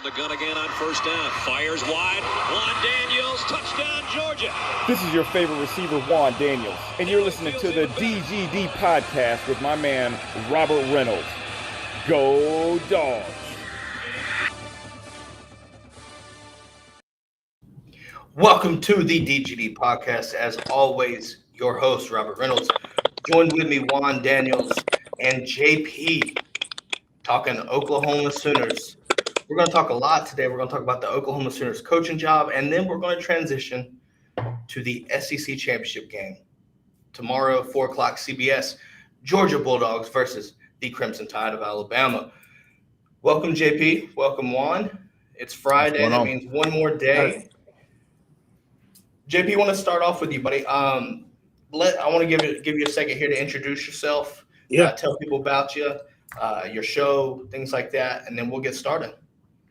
The gun again on first down. Fires wide. Juan Daniels, touchdown, Georgia. This is your favorite receiver, Juan Daniels, and you're listening to the DGD Podcast with my man, Robert Reynolds. Go Dogs. Welcome to the DGD Podcast. As always, your host, Robert Reynolds. Joined with me, Juan Daniels and JP, talking Oklahoma Sooners. We're going to talk a lot today. We're going to talk about the Oklahoma Sooners coaching job, and then we're going to transition to the SEC championship game. Tomorrow, 4 o'clock CBS, Georgia Bulldogs versus the Crimson Tide of Alabama. Welcome, JP. Welcome, Juan. It's Friday. That means one more day. JP, I want to start off with you, buddy. I want to give you a second here to introduce yourself. Yeah. Tell people about you, your show, things like that, and then we'll get started.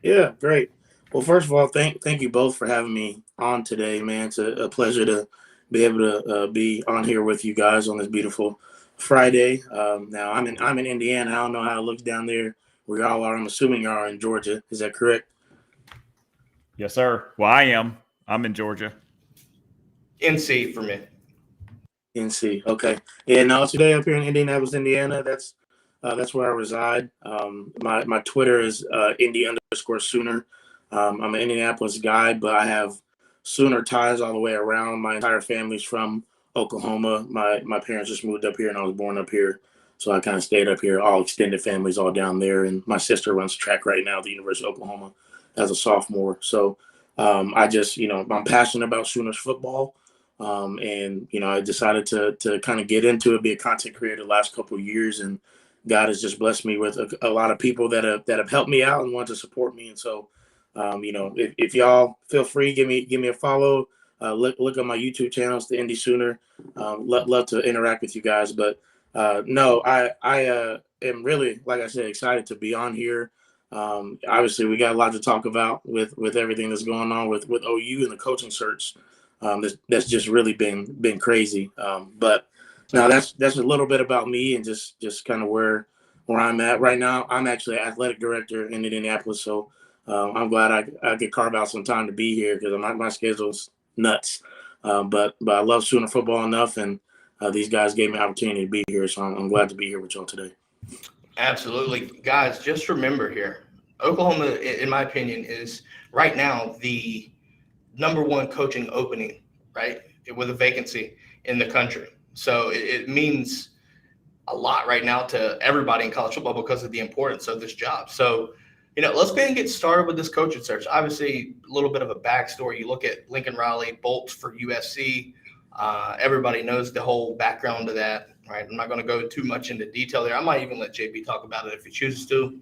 Yeah, great. Well, first of all, thank you both for having me on today, man. It's a pleasure to be able to be on here with you guys on this beautiful Friday. Now I'm in Indiana. I don't know how it looks down there where y'all are. I'm assuming you are in Georgia. Is that correct? Yes, sir. Well, I am. I'm in Georgia. NC for me. NC. Okay. Yeah. No, today up here in Indianapolis, Indiana. That's where I reside. My Twitter is Indy_Sooner. I'm an Indianapolis guy, but I have Sooner ties all the way around. My entire family's from Oklahoma. My parents just moved up here, and I was born up here, so I kind of stayed up here. All extended families all down there, and my sister runs track right now at the University of Oklahoma as a sophomore. So I just, I'm passionate about Sooners football. And I decided to kind of get into it, be a content creator the last couple of years, and God has just blessed me with a lot of people that have helped me out and want to support me. And so, if y'all feel free, give me a follow. Look on my YouTube channels, the Indy Sooner. Love to interact with you guys. But no, I am really, like I said, excited to be on here. Obviously, we got a lot to talk about with everything that's going on with OU and the coaching search. That's just really been crazy. But now that's a little bit about me and just kind of where I'm at right now. I'm actually athletic director in Indianapolis, so I'm glad I could carve out some time to be here because my schedule's nuts. But I love Sooner football enough, and these guys gave me an opportunity to be here, so I'm glad to be here with y'all today. Absolutely. Guys, just remember here, Oklahoma, in my opinion, is right now the number one coaching opening, right, with a vacancy in the country. So it means a lot right now to everybody in college football because of the importance of this job. So, let's go ahead and get started with this coaching search. Obviously, a little bit of a backstory. You look at Lincoln Riley, bolts for USC. Everybody knows the whole background to that, right? I'm not going to go too much into detail there. I might even let JP talk about it if he chooses to.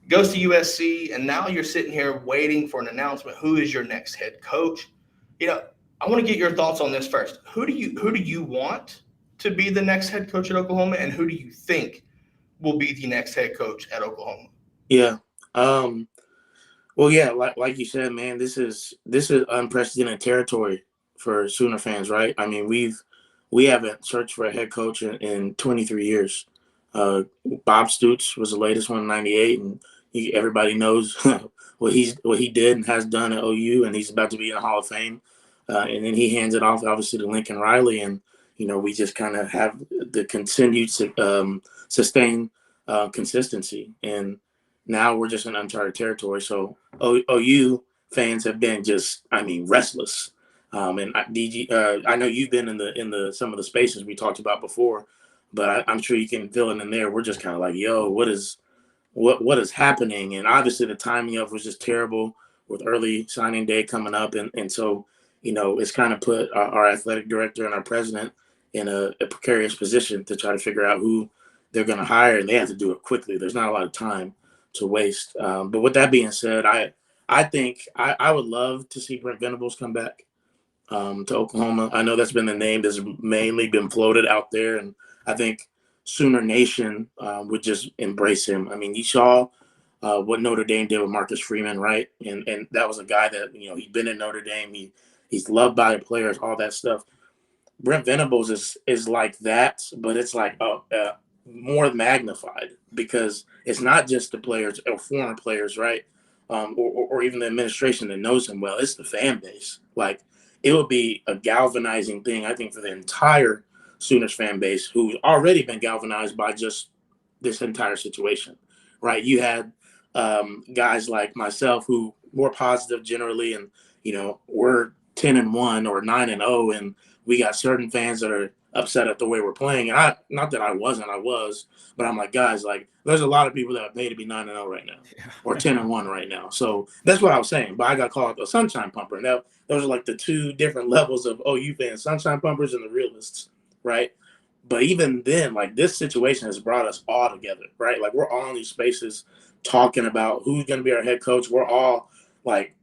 Goes to USC, and now you're sitting here waiting for an announcement. Who is your next head coach? I want to get your thoughts on this first. Who do you want to be the next head coach at Oklahoma, and who do you think will be the next head coach at Oklahoma? Yeah. Well, yeah, like you said, man, this is unprecedented territory for Sooner fans, right? I mean, we haven't searched for a head coach in 23 years. Bob Stoops was the latest one in '98, and everybody knows what he did and has done at OU, and he's about to be in the Hall of Fame. And then he hands it off, obviously, to Lincoln Riley, and we just kind of have the continued sustained consistency, and now we're just in uncharted territory. So OU fans have been just, restless. And I know you've been in the some of the spaces we talked about before, but I'm sure you can feel it in there. We're just kind of like, yo, what is happening? And obviously the timing of it was just terrible with early signing day coming up, and so it's kind of put our athletic director and our president in a precarious position to try to figure out who they're going to hire, and they have to do it quickly. There's not a lot of time to waste. But with that being said, I think I would love to see Brent Venables come back to Oklahoma. I know that's been the name that's mainly been floated out there, and I think Sooner Nation would just embrace him. I mean, you saw what Notre Dame did with Marcus Freeman, right? And that was a guy that, he'd been in Notre Dame. He's loved by the players, all that stuff. Brent Venables is like that, but it's like more magnified because it's not just the players or former players, right? Or even the administration that knows him well. It's the fan base. Like, it would be a galvanizing thing, I think, for the entire Sooners fan base, who's already been galvanized by just this entire situation, right? You had guys like myself who were positive generally, and we're 10-1 or 9-0, and we got certain fans that are upset at the way we're playing. And not that I was, but I'm like, guys, like, there's a lot of people that pay to be 9-0 right now, or 10-1 right now. So that's what I was saying. But I got called a sunshine pumper. And those are like the two different levels of OU fans: sunshine pumpers and the realists, right? But even then, like, this situation has brought us all together, right? Like, we're all in these spaces talking about who's going to be our head coach. We're all like,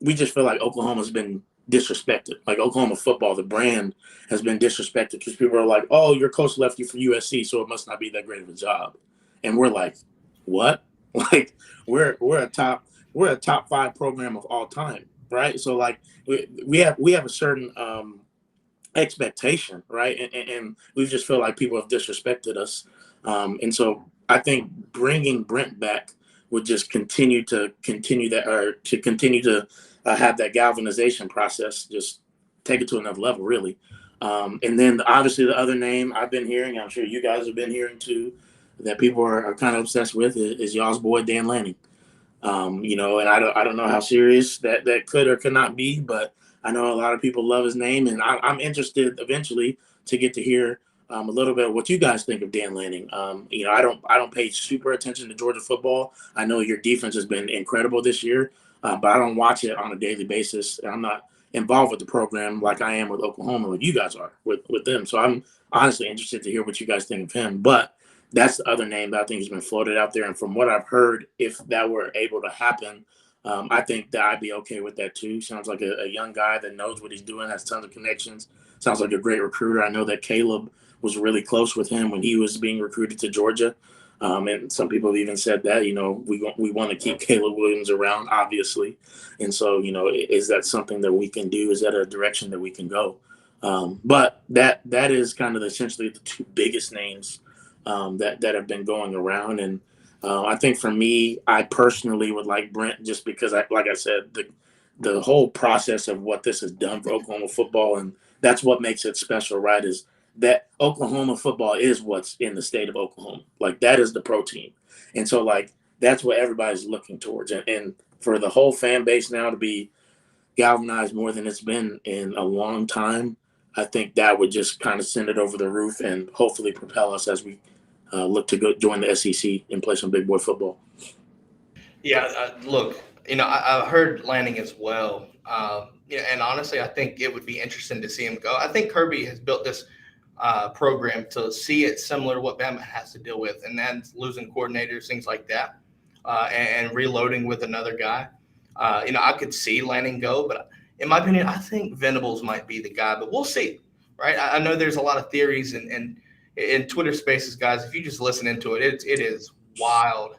we just feel like Oklahoma's been disrespected. Like, Oklahoma football, the brand, has been disrespected because people are like, oh, your coach left you for USC, so it must not be that great of a job. And we're like, what? Like, we're a top 5 program of all time, right? So, like, we have a certain expectation, right? And we just feel like people have disrespected us. And so I think bringing Brent back would just continue to have that galvanization process, just take it to another level, really. And then obviously the other name I've been hearing, I'm sure you guys have been hearing too, that people are kind of obsessed with is y'all's boy Dan Lanning. And I don't know how serious that could or could not be, but I know a lot of people love his name, and I'm interested eventually to get to hear a little bit of what you guys think of Dan Lanning. I don't pay super attention to Georgia football. I know your defense has been incredible this year, but I don't watch it on a daily basis. I'm not involved with the program like I am with Oklahoma, like you guys are with them. So I'm honestly interested to hear what you guys think of him. But that's the other name that I think has been floated out there. And from what I've heard, if that were able to happen, I think that I'd be okay with that too. Sounds like a young guy that knows what he's doing, has tons of connections. Sounds like a great recruiter. I know that Caleb was really close with him when he was being recruited to Georgia. And some people have even said that, we want to keep Caleb Williams around, obviously. And so, is that something that we can do? Is that a direction that we can go? But that is kind of essentially the two biggest names that have been going around. And I think for me, I personally would like Brent just because, like I said, the whole process of what this has done for Oklahoma football, and that's what makes it special, right, is that Oklahoma football is what's in the state of Oklahoma. Like, that is the pro team. And so, like, that's what everybody's looking towards. And for the whole fan base now to be galvanized more than it's been in a long time, I think that would just kind of send it over the roof and hopefully propel us as we look to go join the SEC and play some big boy football. Yeah, look, I heard Lanning as well. And honestly, I think it would be interesting to see him go. I think Kirby has built this program to see it similar to what Bama has to deal with, and that's losing coordinators, things like that, and reloading with another guy. I could see Lanning go, but in my opinion, I think Venables might be the guy, but we'll see, right? I know there's a lot of theories and in Twitter Spaces, guys. If you just listen into it, it is wild,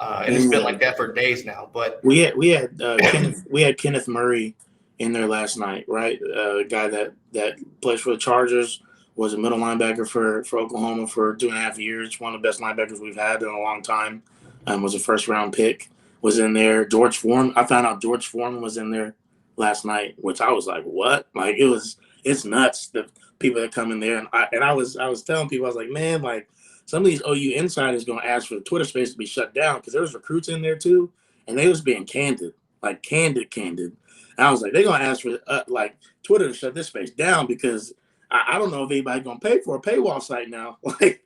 and it's been like that for days now. But we had Kenneth Murray in there last night, right? A guy that plays for the Chargers, was a middle linebacker for Oklahoma for 2.5 years. One of the best linebackers we've had in a long time. Was a first-round pick. Was in there. George Foreman. I found out George Foreman was in there last night, which I was like, what? Like, it's nuts, the people that come in there. And I was telling people, I was like, man, like, some of these OU insiders going to ask for the Twitter space to be shut down because there was recruits in there too, and they was being candid. And I was like, they're going to ask for like Twitter to shut this space down because I don't know if anybody's going to pay for a paywall site now. Like,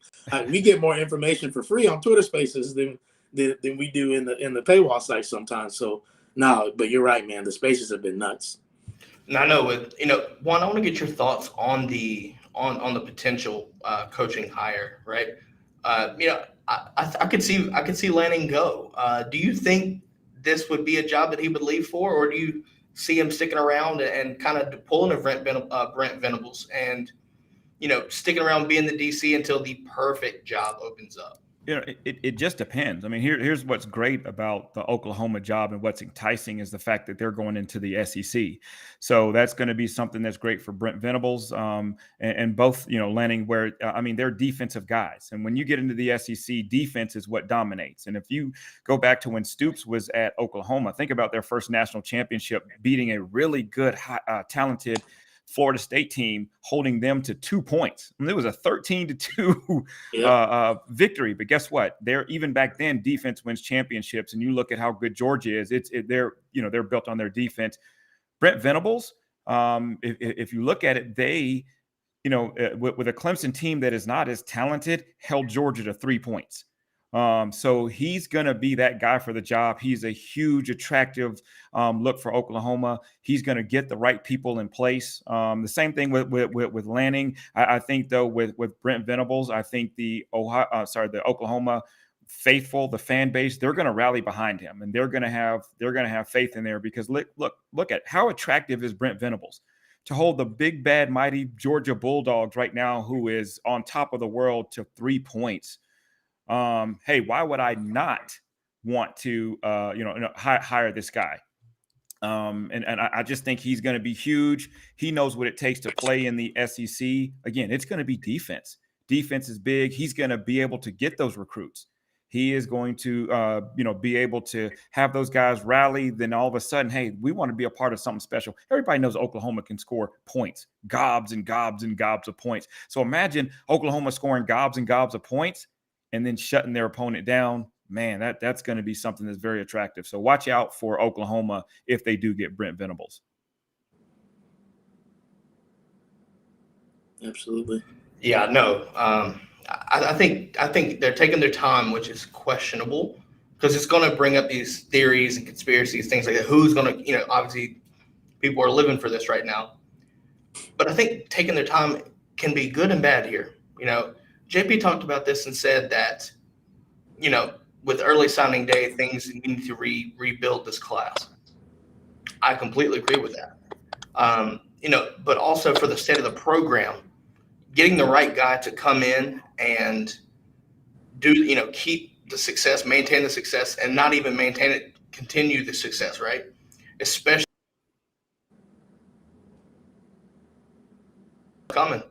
we get more information for free on Twitter Spaces than we do in the paywall site sometimes. So no, but you're right, man. The spaces have been nuts. And I know Juan, I want to get your thoughts on the potential coaching hire, right? I could see Lanning go. Do you think this would be a job that he would leave for, or do you see him sticking around and kind of pulling a Brent Venables and sticking around being the DC until the perfect job opens up? It just depends. I mean, here's what's great about the Oklahoma job and what's enticing is the fact that they're going into the SEC. So that's going to be something that's great for Brent Venables and both, Lanning, where, they're defensive guys. And when you get into the SEC, defense is what dominates. And if you go back to when Stoops was at Oklahoma, think about their first national championship, beating a really good, talented Florida State team, holding them to 2 points. It was a 13-2 victory. But guess what? Even back then, defense wins championships. And you look at how good Georgia is. They're built on their defense. Brent Venables, if you look at it, they, with a Clemson team that is not as talented, held Georgia to 3 points. So he's going to be that guy for the job. He's a huge, attractive look for Oklahoma. He's going to get the right people in place. The same thing with Lanning. I think, though, with Brent Venables, I think the Oklahoma faithful, the fan base, they're going to rally behind him, and they're going to have faith in there because look at how attractive is Brent Venables to hold the big, bad, mighty Georgia Bulldogs right now, who is on top of the world, to 3 points. Hey, why would I not want to, hire this guy? And I just think he's going to be huge. He knows what it takes to play in the SEC. Again, it's going to be defense. Defense is big. He's going to be able to get those recruits. He is going to, be able to have those guys rally. Then all of a sudden, hey, we want to be a part of something special. Everybody knows Oklahoma can score points, gobs and gobs and gobs of points. So imagine Oklahoma scoring gobs and gobs of points and then shutting their opponent down. Man, that's going to be something that's very attractive. So watch out for Oklahoma if they do get Brent Venables. Absolutely. Yeah, no. I think they're taking their time, which is questionable because it's going to bring up these theories and conspiracies, things like that. Who's going to, obviously people are living for this right now. But I think taking their time can be good and bad here. JP talked about this and said that, with early signing day, things need to rebuild this class. I completely agree with that. But also for the state of the program, getting the right guy to come in and keep the success, maintain the success, and not even maintain it, continue the success, right? Especially coming.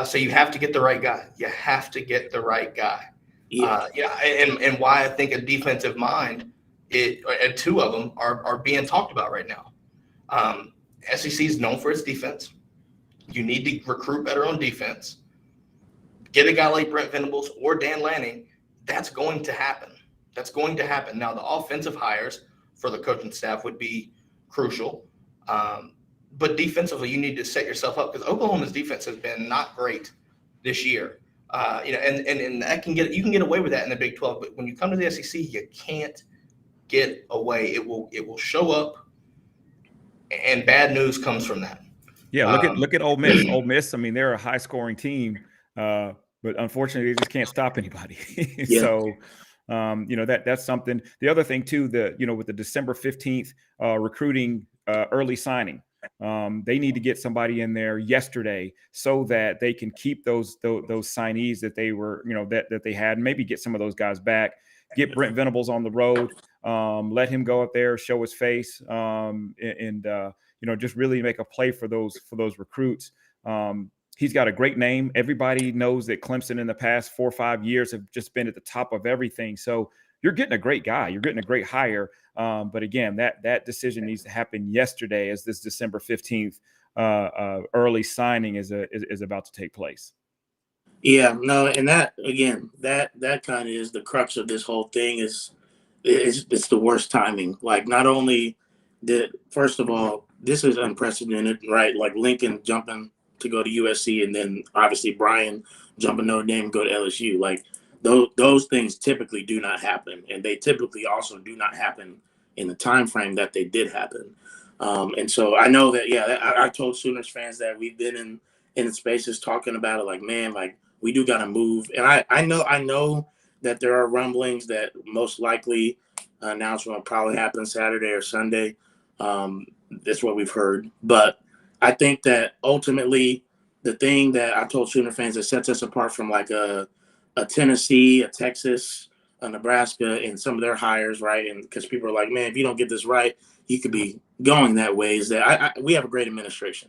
So you have to get the right guy. You have to get the right guy. Yeah. And why I think a defensive mind, and two of them are being talked about right now. SEC is known for its defense. You need to recruit better on defense. Get a guy like Brent Venables or Dan Lanning. That's going to happen. Now, the offensive hires for the coaching staff would be crucial. But defensively, you need to set yourself up because Oklahoma's defense has been not great this year. And that you can get away with that in the Big 12. But when you come to the SEC, you can't get away. It will show up, and bad news comes from that. Yeah, look at Ole Miss. Ole Miss, I mean, they're a high-scoring team, but unfortunately, they just can't stop anybody. Yeah. So, that's something. The other thing too, with the December 15th recruiting early signing, they need to get somebody in there yesterday so that they can keep those signees that they were, that they had, and maybe get some of those guys back. Get Brent Venables on the road, let him go up there, show his face, and just really make a play for those recruits. He's got a great name. Everybody knows that Clemson in the past 4 or 5 years have just been at the top of everything. So you're getting a great guy. You're getting a great hire. But again, that decision needs to happen yesterday as this December 15th early signing is about to take place. Yeah, no, and that again, that kind of is the crux of this whole thing. It's the worst timing. Like, not only first of all, this is unprecedented, right? Like Lincoln jumping to go to USC, and then obviously Brian jumping Notre Dame and go to LSU. Like those things typically do not happen, and they typically also do not happen in the time frame that they did happen. And so I know that, I told Sooners fans that we've been in spaces talking about it, like, man, like we do got to move. And I know that there are rumblings that most likely announcement will probably happen Saturday or Sunday. That's what we've heard. But I think that ultimately the thing that I told Sooner fans that sets us apart from like a Tennessee, a Texas, a Nebraska, and some of their hires, right? And because people are like, man, if you don't get this right, you could be going that way. Is that we have a great administration.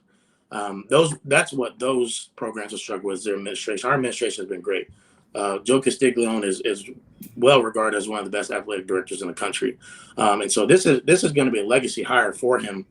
That's what those programs have struggled with, their administration. Our administration has been great. Joe Castiglione is well regarded as one of the best athletic directors in the country. And so this is going to be a legacy hire for him.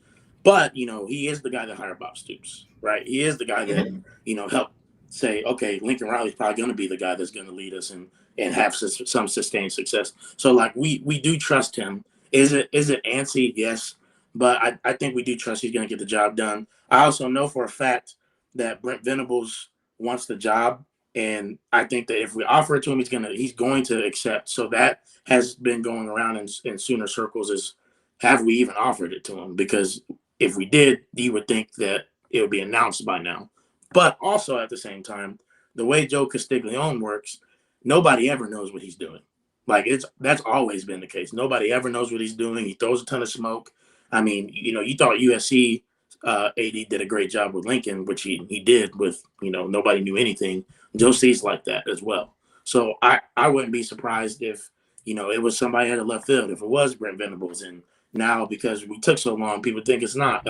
But, he is the guy that hired Bob Stoops, right? He is the guy that, helped say, okay, Lincoln Riley's probably going to be the guy that's going to lead us and have some sustained success. So, like, we do trust him. Is it antsy? Yes. But I think we do trust he's going to get the job done. I also know for a fact that Brent Venables wants the job. And I think that if we offer it to him, he's going to accept. So that has been going around in Sooner circles is, have we even offered it to him? Because if we did, you would think that it would be announced by now. But also at the same time, the way Joe Castiglione works, nobody ever knows what he's doing. Like that's always been the case. Nobody ever knows what he's doing. He throws a ton of smoke. I mean, you thought USC AD did a great job with Lincoln, which he did with, nobody knew anything. Joe C's like that as well. So I wouldn't be surprised if, it was somebody at the left field, if it was Brent Venables. And now, because we took so long, people think it's not.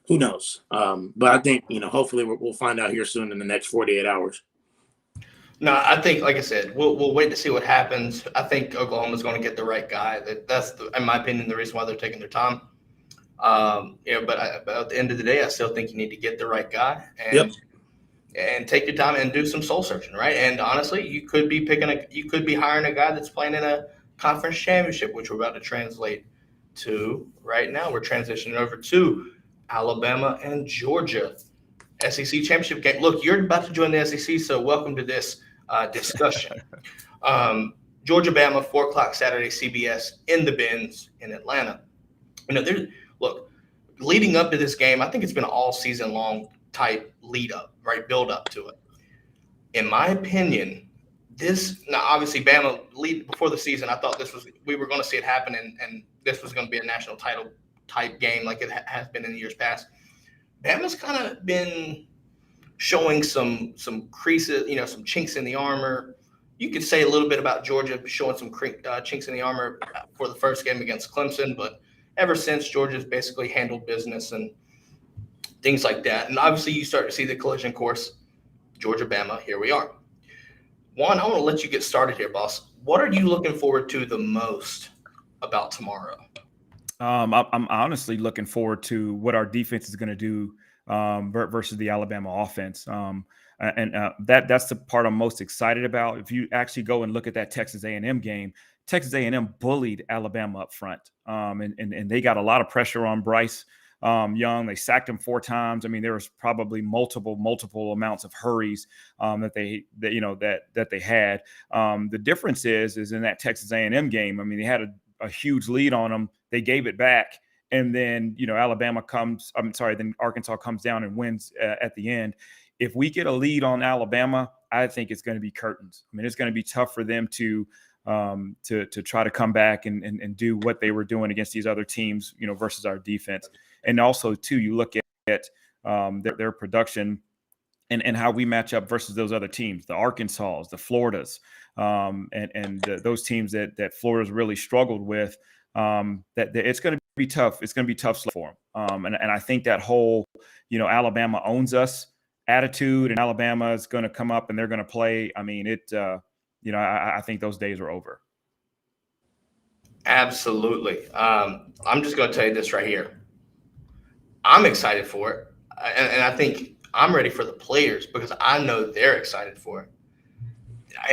Who knows? But I think, hopefully we'll find out here soon in the next 48 hours. No, I think, like I said, we'll wait to see what happens. I think Oklahoma's going to get the right guy. That's, in my opinion, the reason why they're taking their time. But at the end of the day, I still think you need to get the right guy and take your time and do some soul searching, right? And honestly, you could be hiring a guy that's playing in a conference championship, which we're about to translate to right now. We're transitioning over to Alabama and Georgia SEC championship game. Look, you're about to join the SEC, so welcome to this discussion. Georgia, Bama, 4:00 Saturday, CBS in the Benz in Atlanta. Leading up to this game, I think it's been an all season long type lead up, right? Build up to it. In my opinion, now obviously Bama lead before the season, I thought we were going to see it happen and this was going to be a national title type game like it has been in the years past. Bama's kind of been showing some creases, some chinks in the armor. You could say a little bit about Georgia showing some chinks in the armor for the first game against Clemson, but ever since, Georgia's basically handled business and things like that. And obviously, you start to see the collision course, Georgia-Bama, here we are. Juan, I want to let you get started here, boss. What are you looking forward to the most about tomorrow? I'm honestly looking forward to what our defense is going to do versus the Alabama offense. That's the part I'm most excited about. If you actually go and look at that Texas A&M game, Texas A&M bullied Alabama up front, and they got a lot of pressure on Bryce Young. They sacked him 4 times. I mean, there was probably multiple amounts of hurries that they had. The difference is in that Texas A&M game. I mean, they had a huge lead on them. They gave it back. And then, then Arkansas comes down and wins at the end. If we get a lead on Alabama, I think it's going to be curtains. I mean, it's going to be tough for them to try to come back and do what they were doing against these other teams, versus our defense. And also, too, you look at their production and how we match up versus those other teams, the Arkansas, the Floridas, and those teams that Florida's really struggled with. That it's going to be tough. It's going to be tough for them. And I think that whole, Alabama owns us attitude, and Alabama is going to come up and they're going to play. I mean, I think those days are over. Absolutely. I'm just going to tell you this right here. I'm excited for it. And I think I'm ready for the players because I know they're excited for it.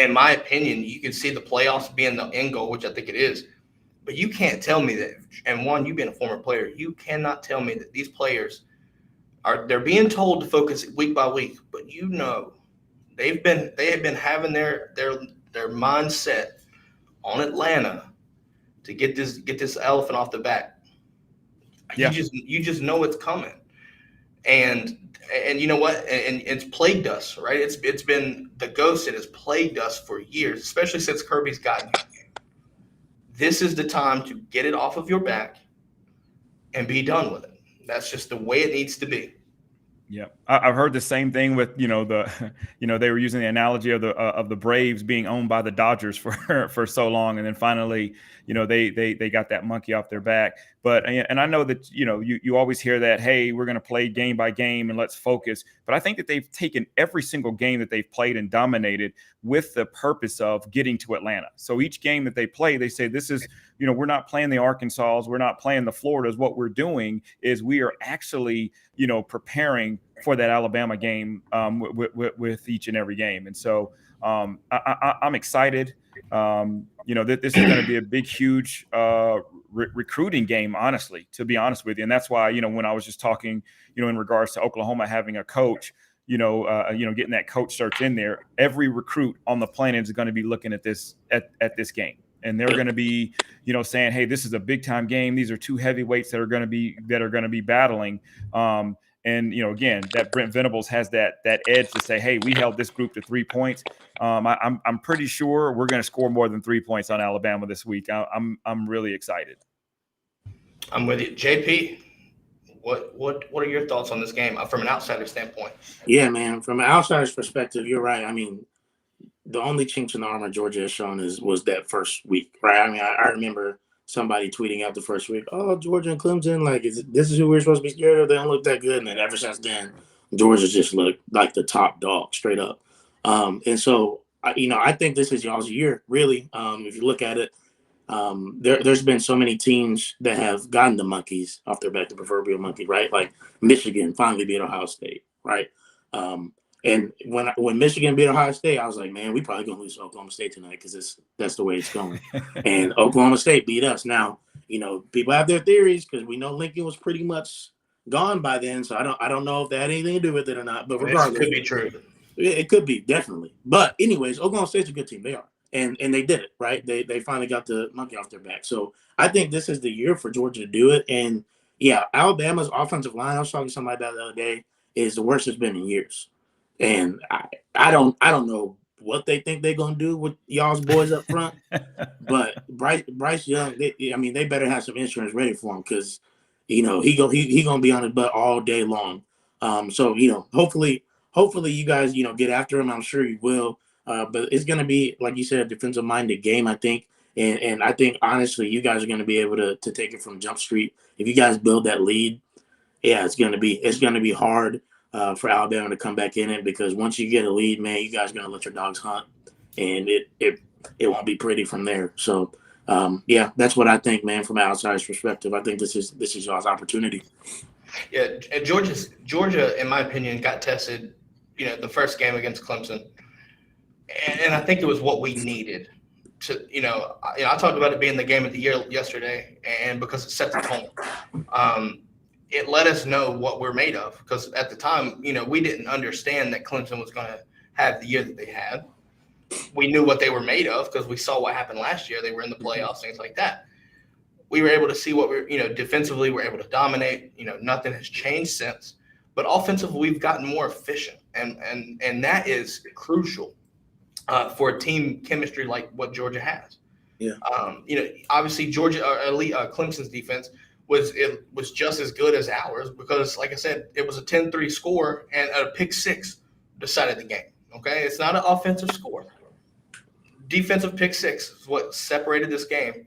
In my opinion, you can see the playoffs being the end goal, which I think it is. But you can't tell me that, and Juan, you being a former player, you cannot tell me that these players they're being told to focus week by week, but they have been having their mindset on Atlanta to get this elephant off the bat. Yeah. You just know it's coming. And you know what? And it's plagued us, right? It's been the ghost that has plagued us for years, especially since Kirby's gotten here. This is the time to get it off of your back and be done with it. That's just the way it needs to be. Yeah, I've heard the same thing with they were using the analogy of the Braves being owned by the Dodgers for so long, and then finally they got that monkey off their back. But and I know that you always hear that, hey, we're going to play game by game and let's focus. But I think that they've taken every single game that they've played and dominated with the purpose of getting to Atlanta. So each game that they play, they say this is we're not playing the Arkansas, we're not playing the Floridas. What we're doing is we are actually preparing for that Alabama game with each and every game. And so I'm excited. This is going to be a big, huge recruiting game, honestly, to be honest with you. And that's why, when I was just talking, in regards to Oklahoma having a coach, getting that coach search in there, every recruit on the planet is going to be looking at this this game. And they're going to be, saying, hey, this is a big time game. These are 2 heavyweights that are going to be battling. And, again, that Brent Venables has that edge to say, hey, we held this group to 3 points. I'm pretty sure we're going to score more than 3 points on Alabama this week. I'm really excited. I'm with you. JP, what are your thoughts on this game from an outsider standpoint? Yeah, man, from an outsider's perspective, you're right. I mean, the only chinks in the armor Georgia has shown was that first week, right? I mean, I remember somebody tweeting out the first week, oh, Georgia and Clemson, this is who we're supposed to be scared of. They don't look that good. And then ever since then, Georgia just looked like the top dog, straight up. And so, I think this is y'all's year, really. If you look at it, there's been so many teams that have gotten the monkeys off their back, the proverbial monkey, right? Like Michigan finally beat Ohio State, right? And when Michigan beat Ohio State, I was like, man, we probably going to lose to Oklahoma State tonight because that's the way it's going. And Oklahoma State beat us. Now, people have their theories because we know Lincoln was pretty much gone by then. So I don't know if that had anything to do with it or not. But regardless, it could be true. It could be, definitely. But anyways, Oklahoma State's a good team. They are. And they did it, right? They finally got the monkey off their back. So I think this is the year for Georgia to do it. And, yeah, Alabama's offensive line, I was talking to somebody about the other day, is the worst it's been in years. And I don't know what they think they're gonna do with y'all's boys up front, but Bryce Young, they better have some insurance ready for him because he gonna be on his butt all day long. So hopefully you guys get after him. I'm sure you will. But it's going to be, like you said, a defensive-minded game, I think. And I think, honestly, you guys are going to be able to take it from Jump Street. If you guys build that lead, yeah, it's going to be hard for Alabama to come back in it, because once you get a lead, man, you guys are going to let your dogs hunt, and it won't be pretty from there. So, yeah, that's what I think, man, from an outsider's perspective. I think this is y'all's opportunity. Yeah, and Georgia, in my opinion, got tested, the first game against Clemson, and I think it was what we needed to, I talked about it being the game of the year yesterday, and because it set the tone. It let us know what we're made of, because at the time, we didn't understand that Clemson was going to have the year that they had. We knew what they were made of because we saw what happened last year. They were in the playoffs, things like that. We were able to see what defensively we're able to dominate. Nothing has changed since. But offensively, we've gotten more efficient, and that is crucial for a team chemistry like what Georgia has. Yeah. Obviously Clemson's defense was just as good as ours, because, like I said, it was a 10-3 score and a pick six decided the game. Okay, it's not an offensive score. Defensive pick six is what separated this game.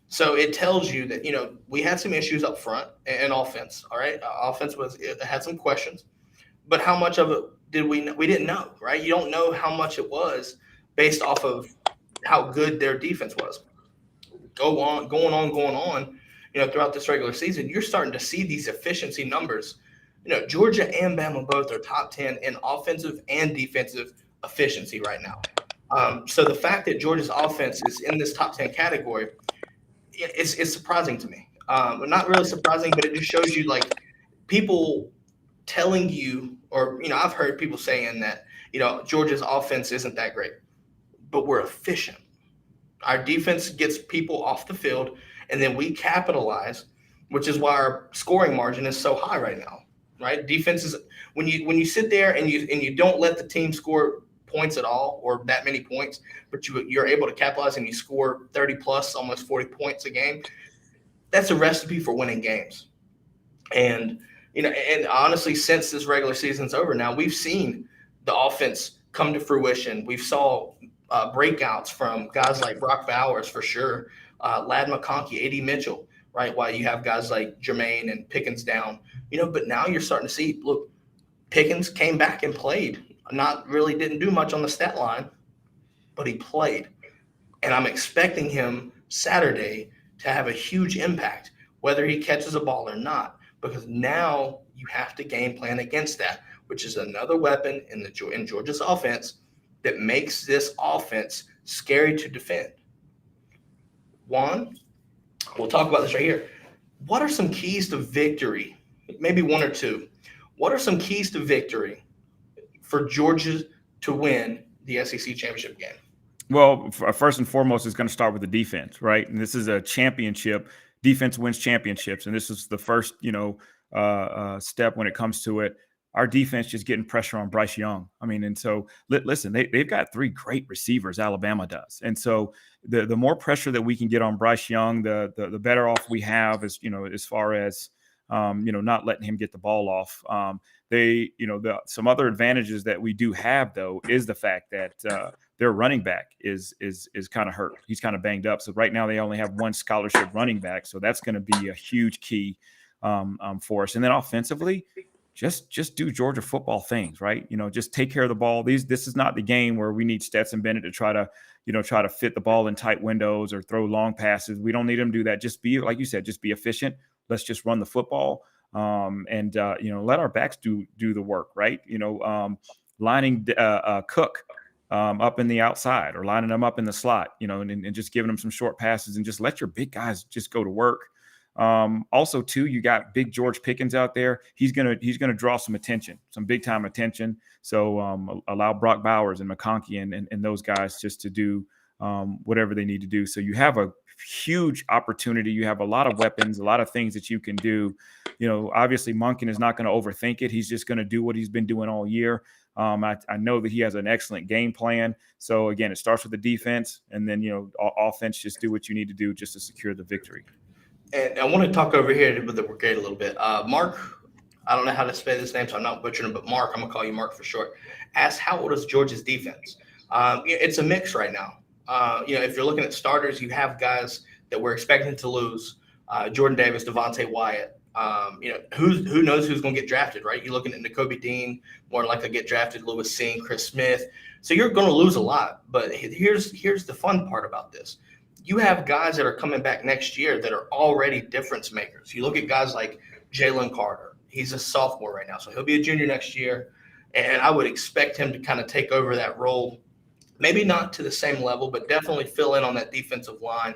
So it tells you that we had some issues up front in offense. All right, offense had some questions, but how much of it did we didn't know, right? You don't know how much it was based off of how good their defense was. Going on. Throughout this regular season, you're starting to see these efficiency numbers. Georgia and Bama both are top 10 in offensive and defensive efficiency right now. So the fact that Georgia's offense is in this top 10 category, it's surprising to me. Not really surprising, but it just shows you, like, people telling you, or, I've heard people saying that, Georgia's offense isn't that great, but we're efficient. Our defense gets people off the field, and then we capitalize, which is why our scoring margin is so high right now, right? Defense is when you sit there and you don't let the team score points at all, or that many points, but you're able to capitalize and you score 30 plus, almost 40 points a game. That's a recipe for winning games. And and honestly, since this regular season's over now, we've seen the offense come to fruition. We've saw breakouts from guys like Brock Bowers, for sure. Lad McConkey, A.D. Mitchell, right? While you have guys like Jermaine and Pickens down, but now you're starting to see, look, Pickens came back and played. Didn't do much on the stat line, but he played. And I'm expecting him Saturday to have a huge impact, whether he catches a ball or not, because now you have to game plan against that, which is another weapon in Georgia's offense that makes this offense scary to defend. Juan, we'll talk about this right here. What are some keys to victory? Maybe one or two. What are some keys to victory for Georgia to win the SEC championship game? Well, first and foremost, it's going to start with the defense, right? And this is a championship. Defense wins championships, and this is the first, step when it comes to it. Our defense just getting pressure on Bryce Young. I mean, and so listen, they've got three great receivers, Alabama does, and so the more pressure that we can get on Bryce Young, the better off we have, as as far as not letting him get the ball off. Some other advantages that we do have, though, is the fact that their running back is kind of hurt. He's kind of banged up. So right now they only have one scholarship running back. So that's going to be a huge key for us. And then offensively, just do Georgia football things, right? Just take care of the ball. This is not the game where we need Stetson Bennett to try to fit the ball in tight windows or throw long passes. We don't need him to do that. Just be, like you said, just be efficient. Let's just run the football, and let our backs do the work, right? Lining Cook up in the outside, or lining them up in the slot, and just giving them some short passes, and just let your big guys just go to work. Also, too, you got big George Pickens out there. He's gonna draw some attention, some big time attention. So allow Brock Bowers and McConkey and those guys just to do whatever they need to do. So you have a huge opportunity. You have a lot of weapons, a lot of things that you can do. Obviously Monken is not going to overthink it. He's just going to do what he's been doing all year. I know that he has an excellent game plan. So again, it starts with the defense, and then, offense, just do what you need to do just to secure the victory. And I want to talk over here with the brigade a little bit. Mark, I don't know how to say this name, so I'm not butchering it, but Mark, I'm going to call you Mark for short, asked, how old is Georgia's defense? It's a mix right now. If you're looking at starters, you have guys that we're expecting to lose. Jordan Davis, Devontae Wyatt. Who knows who's going to get drafted, right? You're looking at Nakobe Dean, more likely to get drafted, Lewis Singh, Chris Smith. So you're going to lose a lot. But here's the fun part about this. You have guys that are coming back next year that are already difference makers. You look at guys like Jalen Carter. He's a sophomore right now, so he'll be a junior next year. And I would expect him to kind of take over that role. Maybe not to the same level, but definitely fill in on that defensive line.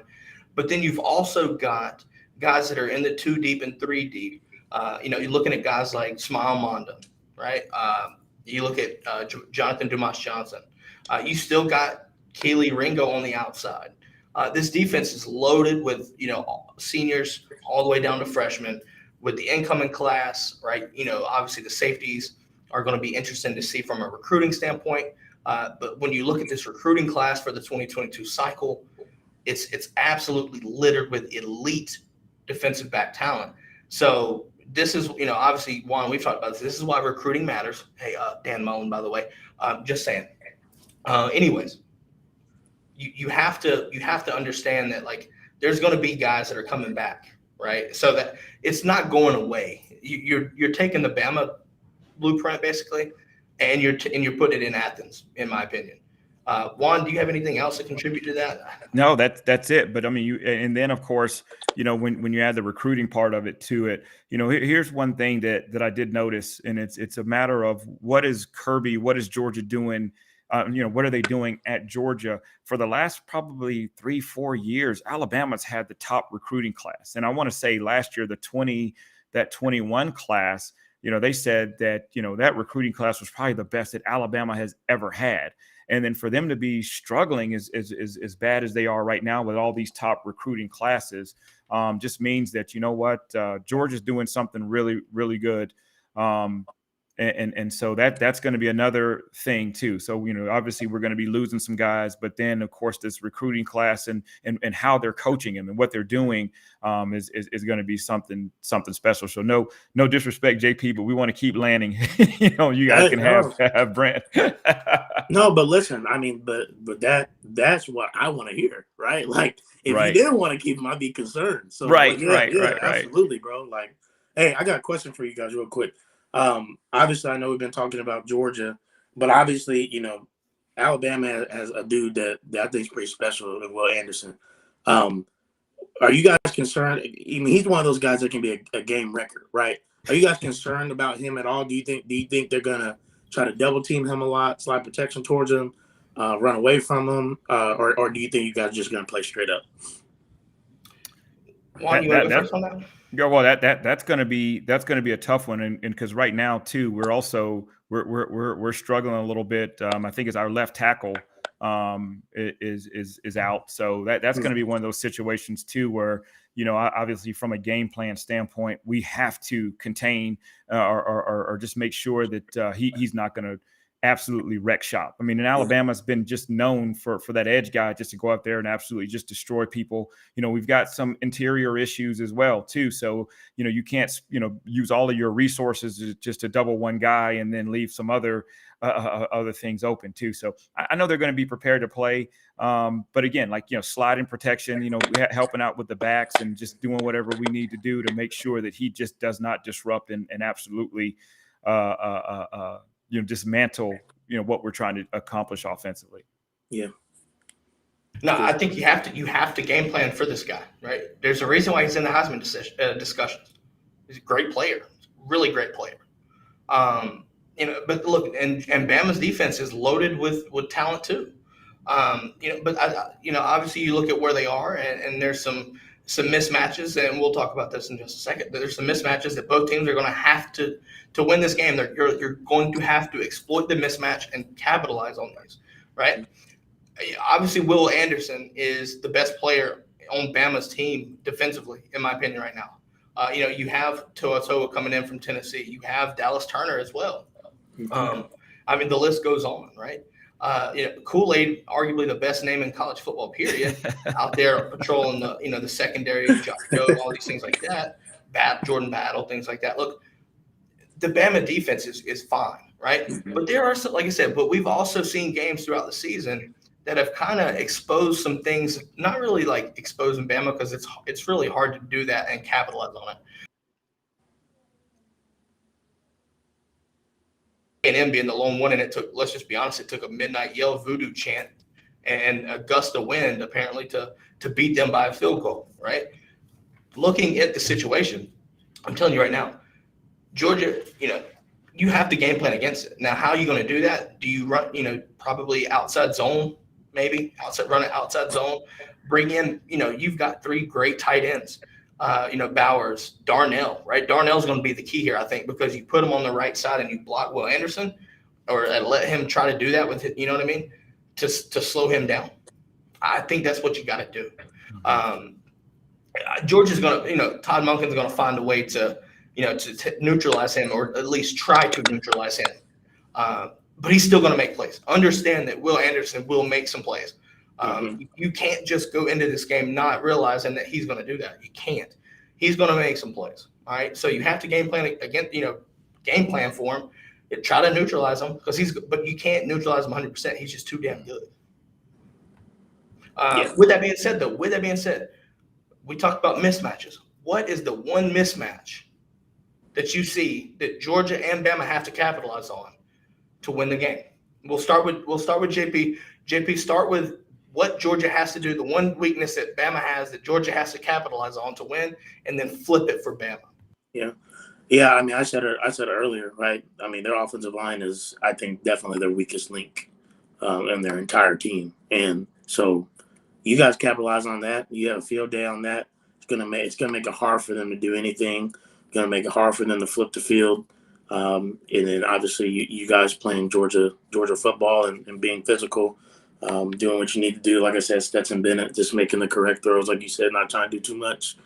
But then you've also got guys that are in the 2 deep and 3 deep. You're looking at guys like Smile Monda, right? You look at Jonathan Dumas-Johnson. You still got Keely Ringo on the outside. This defense is loaded with, seniors all the way down to freshmen with the incoming class, right? Obviously the safeties are going to be interesting to see from a recruiting standpoint. But when you look at this recruiting class for the 2022 cycle, it's absolutely littered with elite defensive back talent. So this is, obviously, Juan, we've talked about this. This is why recruiting matters. Hey, Dan Mullen, by the way, just saying. Anyways, you have to understand that, like, there's going to be guys that are coming back, right? So that it's not going away. You're taking the Bama blueprint basically, and you're putting it in Athens, in my opinion. Juan, do you have anything else to contribute to that? No, that's it. But I mean, and then of course, when you add the recruiting part of it to it, here's one thing that I did notice, and it's a matter of what is Georgia doing? What are they doing at Georgia? For the last probably 3-4 years, Alabama's had the top recruiting class. And I want to say last year, that 21 class, they said that, that recruiting class was probably the best that Alabama has ever had. And then for them to be struggling as bad as they are right now with all these top recruiting classes, just means that, Georgia's doing something really, really good. And so that's going to be another thing too. So, obviously we're going to be losing some guys, but then of course this recruiting class and how they're coaching them and what they're doing is going to be something special. So no disrespect, JP, but we want to keep landing. You guys can have Brent. No, but listen, I mean, but that's what I want to hear, right? Like, if you didn't want to keep him, I'd be concerned. So right, absolutely, bro. Like, hey, I got a question for you guys real quick. Obviously, I know we've been talking about Georgia, but obviously, Alabama has a dude that I think is pretty special, Will Anderson. Are you guys concerned? I mean, he's one of those guys that can be a game record, right? Are you guys concerned about him at all? Do you think they're gonna try to double team him a lot, slide protection towards him, run away from him, or do you think you guys are just gonna play straight up? Juan, you want to go first on that? Yeah, well, that's going to be a tough one, and because right now too, we're struggling a little bit. I think it's our left tackle is out, so that's going to be one of those situations too, where obviously from a game plan standpoint, we have to contain or just make sure that he's not going to absolutely wreck shop. I mean, and Alabama's been just known for that edge guy just to go out there and absolutely just destroy people. We've got some interior issues as well too. So, you can't, use all of your resources just to double one guy and then leave some other things open too. So I know they're going to be prepared to play. But again, like, sliding protection, helping out with the backs and just doing whatever we need to do to make sure that he just does not disrupt and absolutely, dismantle, what we're trying to accomplish offensively. Yeah. No, I think you have to game plan for this guy, right? There's a reason why he's in the Heisman discussions. He's a great player, really great player. But look, and Bama's defense is loaded with talent too. But obviously you look at where they are, and there's some mismatches, and we'll talk about this in just a second. There's some mismatches that both teams are going to have to win this game. You're going to have to exploit the mismatch and capitalize on these, right? Obviously, Will Anderson is the best player on Bama's team defensively, in my opinion, right now. You have Toa coming in from Tennessee. You have Dallas Turner as well. The list goes on, right? Kool-Aid, arguably the best name in college football, period, out there patrolling the secondary, Josh Joe, all these things like that, Jordan Battle, things like that. Look, the Bama defense is fine, right? Mhm. But there are some, like I said, but we've also seen games throughout the season that have kind of exposed some things, not really like exposing Bama because it's really hard to do that and capitalize on it. A&M being the lone one, and it took, let's just be honest, it took a midnight yell voodoo chant and a gust of wind apparently to beat them by a field goal, right? Looking at the situation, I'm telling you right now, Georgia, you have to game plan against it. Now, how are you going to do that? Do you run, probably outside zone, maybe run it outside zone, bring in, you've got 3 great tight ends. Bowers, Darnell, right? Darnell's going to be the key here, I think, because you put him on the right side and you block Will Anderson or let him try to do that with, you know what I mean, to slow him down. I think that's what you got to do. Georgia's going to, Todd Monken's going to find a way to neutralize him or at least try to neutralize him. But he's still going to make plays. Understand that Will Anderson will make some plays. You can't just go into this game not realizing that he's going to do that. You can't. He's going to make some plays. All right. So you have to game plan for him. Try to neutralize him but you can't neutralize him 100%. He's just too damn good. With that being said, we talked about mismatches. What is the one mismatch that you see that Georgia and Bama have to capitalize on to win the game? We'll start with JP. JP, start with what Georgia has to do, the one weakness that Bama has that Georgia has to capitalize on to win, and then flip it for Bama. Yeah. I mean, I said it earlier, right? I mean, their offensive line is, I think, definitely their weakest link in their entire team, and so you guys capitalize on that. You have a field day on that. It's gonna make it hard for them to do anything. It's gonna make it hard for them to flip the field. And then obviously you guys playing Georgia football and being physical. Doing what you need to do, like I said, Stetson Bennett, just making the correct throws, like you said, not trying to do too much,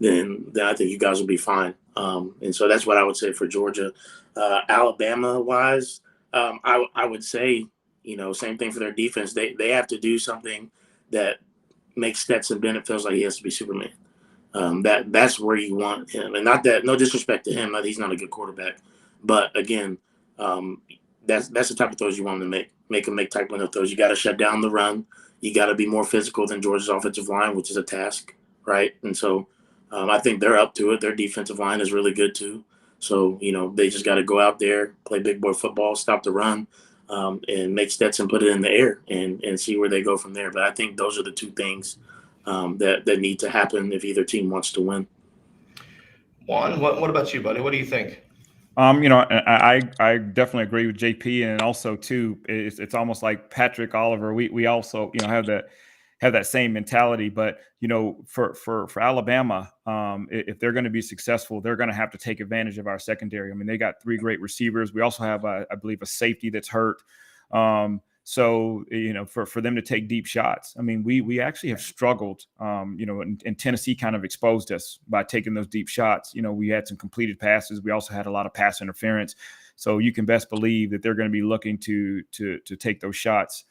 then I think you guys will be fine. And so that's what I would say for Georgia. Alabama-wise, I would say, same thing for their defense. They have to do something that makes Stetson Bennett feels like he has to be Superman. That's where you want him. And not that, no disrespect to him, he's not a good quarterback. But, again, that's the type of throws you want him to make him make type of throws. You got to shut down the run. You got to be more physical than Georgia's offensive line, which is a task, right? And so I think they're up to it. Their defensive line is really good too. So, they just got to go out there, play big boy football, stop the run, and make Stetson put it in the air and see where they go from there. But I think those are the 2 things that need to happen if either team wants to win. Juan, what about you, buddy? What do you think? I definitely agree with JP, and also too, it's almost like Patrick Oliver. We also have that same mentality, but for Alabama, if they're going to be successful, they're going to have to take advantage of our secondary. I mean, they got 3 great receivers. We also have I believe a safety that's hurt. So, for them to take deep shots, I mean, we actually have struggled, and Tennessee kind of exposed us by taking those deep shots. We had some completed passes. We also had a lot of pass interference. So you can best believe that they're going to be looking to take those shots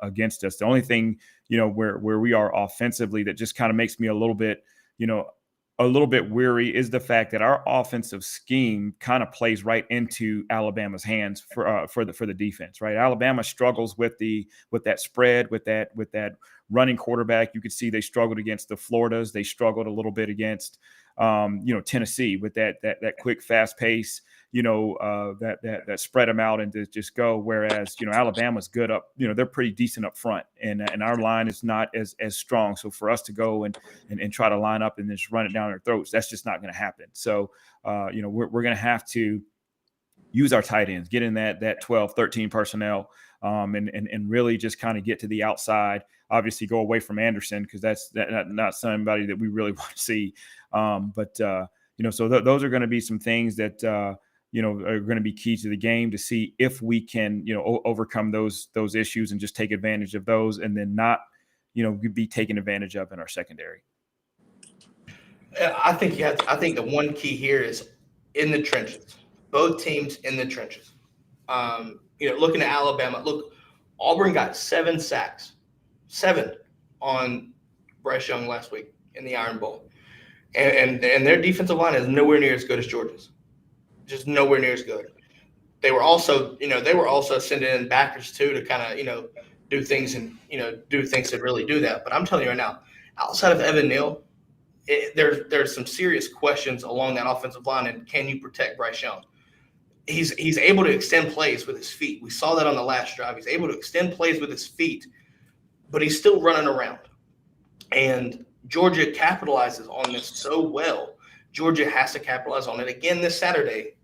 against us. The only thing, where we are offensively that just kind of makes me a little bit weary is the fact that our offensive scheme kind of plays right into Alabama's hands for the defense, right? Alabama struggles with that spread, with that running quarterback. You could see they struggled against the Floridas. They struggled a little bit against Tennessee with that quick, fast pace. That spread them out and to just go. Whereas, Alabama's good up, they're pretty decent up front, and our line is not as strong. So for us to go and try to line up and just run it down their throats, that's just not going to happen. So, we're going to have to use our tight ends, get in that 12, 13 personnel, and really just kind of get to the outside. Obviously, go away from Anderson because that's not somebody that we really want to see. So those are going to be some things that are going to be key to the game to see if we can, overcome those issues and just take advantage of those, and then not, be taken advantage of in our secondary. I think the one key here is in the trenches. Both teams in the trenches. Looking at Alabama, Auburn got 7 sacks, 7 on Bryce Young last week in the Iron Bowl. And their defensive line is nowhere near as good as Georgia's. just nowhere near as good. They were also sending in backers too to kind of, do things that really do that. But I'm telling you right now, outside of Evan Neal, there's some serious questions along that offensive line. And can you protect Bryce Young? He's able to extend plays with his feet. We saw that on the last drive. He's able to extend plays with his feet, but he's still running around. And Georgia capitalizes on this so well. Georgia has to capitalize on it again this Saturday.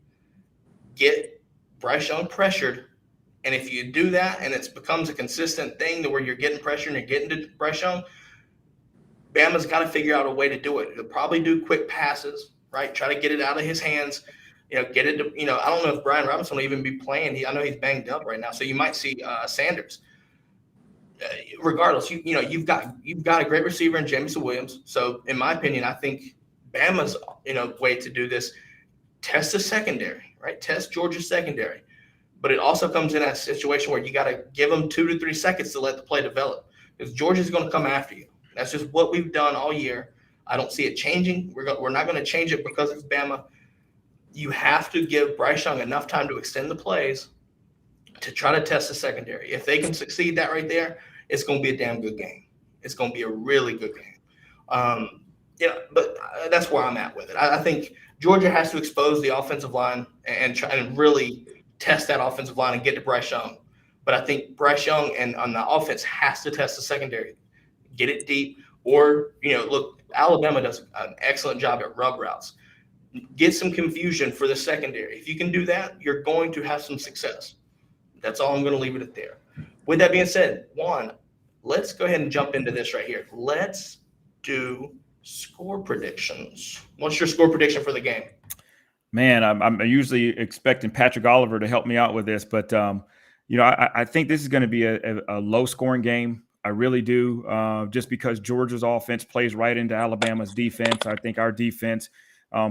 Get Bryce Young pressured. And if you do that and it becomes a consistent thing to where you're getting pressure and you're getting to Bryce Young, Bama's got to figure out a way to do it. He'll probably do quick passes, right? Try to get it out of his hands. Get it to, I don't know if Brian Robinson will even be playing. I know he's banged up right now. So you might see Sanders. Regardless, you've got a great receiver in Jamison Williams. So in my opinion, I think Bama's, way to do this, test the secondary, right? Test Georgia's secondary. But it also comes in a situation where you got to give them 2 to 3 seconds to let the play develop, because Georgia's going to come after you. That's just what we've done all year. I don't see it changing. We're not going to change it because it's Bama. You have to give Bryce Young enough time to extend the plays to try to test the secondary. If they can succeed that right there, it's going to be a damn good game. It's going to be a really good game. But that's where I'm at with it. I think Georgia has to expose the offensive line and try and really test that offensive line and get to Bryce Young. But I think Bryce Young and on the offense has to test the secondary, get it deep, or, look, Alabama does an excellent job at rub routes. Get some confusion for the secondary. If you can do that, you're going to have some success. That's all I'm going to leave it at there. With that being said, Juan, let's go ahead and jump into this right here. Let's do score predictions. What's your score prediction for the game? Man, I'm usually expecting Patrick Oliver to help me out with this, but I think this is going to be a low-scoring game. I really do, just because Georgia's offense plays right into Alabama's defense. I think our defense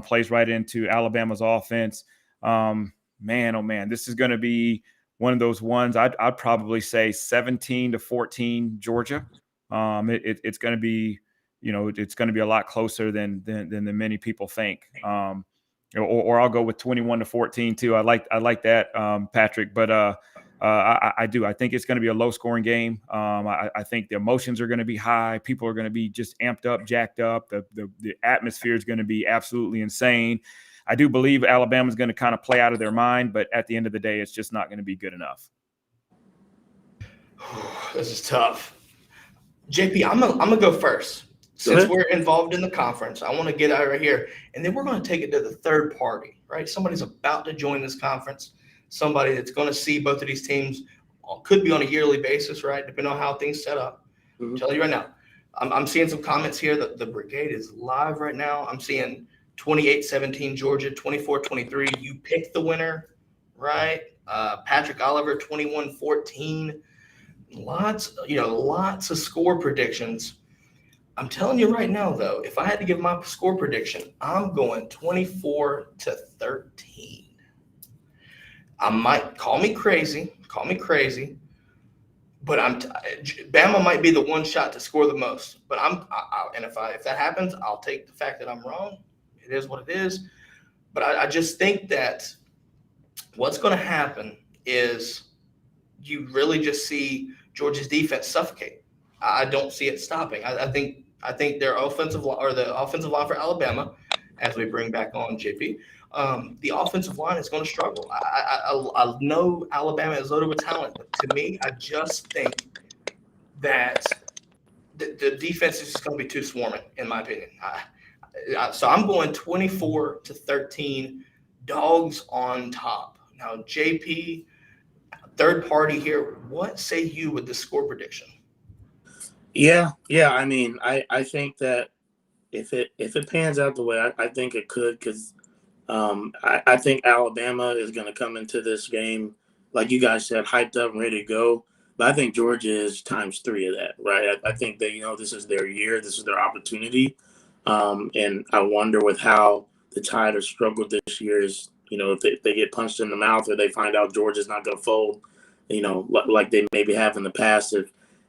plays right into Alabama's offense. Man, oh man, this is going to be one of those ones. I'd probably say 17-14 Georgia. It's going to be, it's going to be a lot closer than many people think. Or I'll go with 21-14 too. I like that, Patrick. But I do. I think it's going to be a low-scoring game. I think the emotions are going to be high. People are going to be just amped up, jacked up. The atmosphere is going to be absolutely insane. I do believe Alabama's going to kind of play out of their mind, but at the end of the day, it's just not going to be good enough. This is tough. JP, I'm gonna go first. Since we're involved in the conference, I want to get out right here, and then we're going to take it to the third party, right? Somebody's about to join this conference, somebody that's going to see both of these teams, could be on a yearly basis, right, depending on how things set up. Mm-hmm. I'm telling you right now, I'm seeing some comments here that the Brigade is live right now. I'm seeing 28-17 Georgia, 24-23. You pick the winner, right? Patrick Oliver, 21-14. Lots of score predictions. I'm telling you right now, though, if I had to give my score prediction, I'm going 24-13. I might call me crazy, but Bama might be the one shot to score the most. But if that happens, I'll take the fact that I'm wrong. It is what it is. But I just think that what's going to happen is you really just see Georgia's defense suffocate. I don't see it stopping. I think their offensive line, or the offensive line for Alabama, as we bring back on JP, the offensive line is going to struggle. I know Alabama is loaded with talent, but to me, I just think that the defense is just going to be too swarming, in my opinion. So I'm going 24-13, dogs on top. Now, JP, third party here, what say you with the score prediction? Yeah. I mean, I think that if it pans out the way I think it could, because I think Alabama is going to come into this game, like you guys said, hyped up and ready to go. But I think Georgia is times 3 of that, right? I think that, this is their year, this is their opportunity. And I wonder with how the Tide have struggled this year is, if they get punched in the mouth or they find out Georgia's not going to fold, like they maybe have in the past,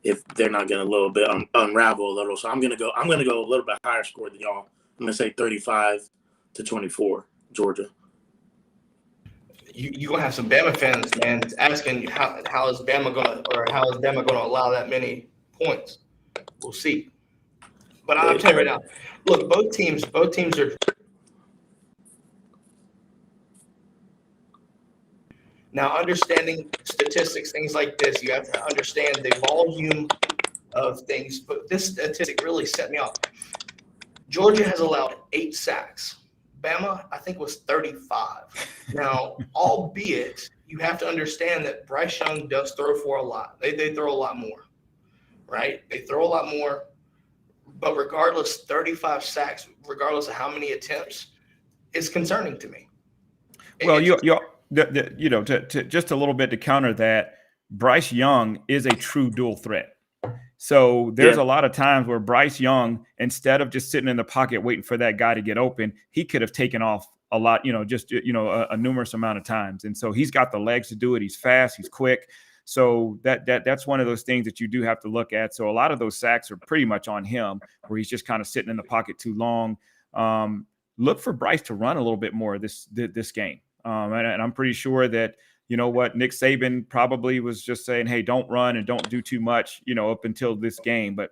if they're not going to a little bit unravel a little. So I'm going to go a little bit higher score than y'all. I'm going to say 35-24, Georgia. you're gonna have some Bama fans, man, asking how is Bama gonna allow that many points? We'll see. But I'll tell you right now, look, both teams are now understanding statistics, things like this. You have to understand the volume of things. But this statistic really set me off. Georgia has allowed 8 sacks. Bama, I think, was 35. Now, albeit, you have to understand that Bryce Young does throw for a lot. They throw a lot more, right? They throw a lot more. But regardless, 35 sacks, regardless of how many attempts, is concerning to me. Well, to just a little bit to counter that, Bryce Young is a true dual threat. So there's a lot of times where Bryce Young, instead of just sitting in the pocket waiting for that guy to get open, he could have taken off a lot, a numerous amount of times. And so he's got the legs to do it. He's fast. He's quick. So that's one of those things that you do have to look at. So a lot of those sacks are pretty much on him, where he's just kind of sitting in the pocket too long. Look for Bryce to run a little bit more this game. And I'm pretty sure that, Nick Saban probably was just saying, hey, don't run and don't do too much, up until this game. But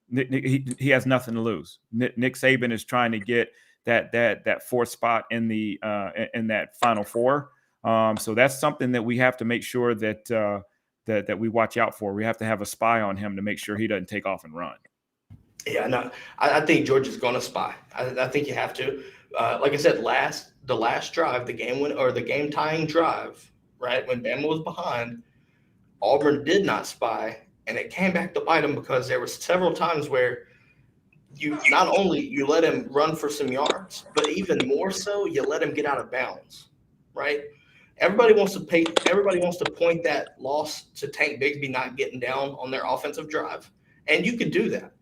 he has nothing to lose. Nick Saban is trying to get that fourth spot in in that Final Four. So that's something that we have to make sure that we watch out for. We have to have a spy on him to make sure he doesn't take off and run. Yeah, no, I think Georgia's going to spy. I think you have to. Like I said, the last drive, the game tying drive, right, when Bama was behind, Auburn did not spy, and it came back to bite them because there were several times where you not only you let him run for some yards, but even more so, you let him get out of bounds, right? Everybody wants to point that loss to Tank Bigsby not getting down on their offensive drive, and you could do that.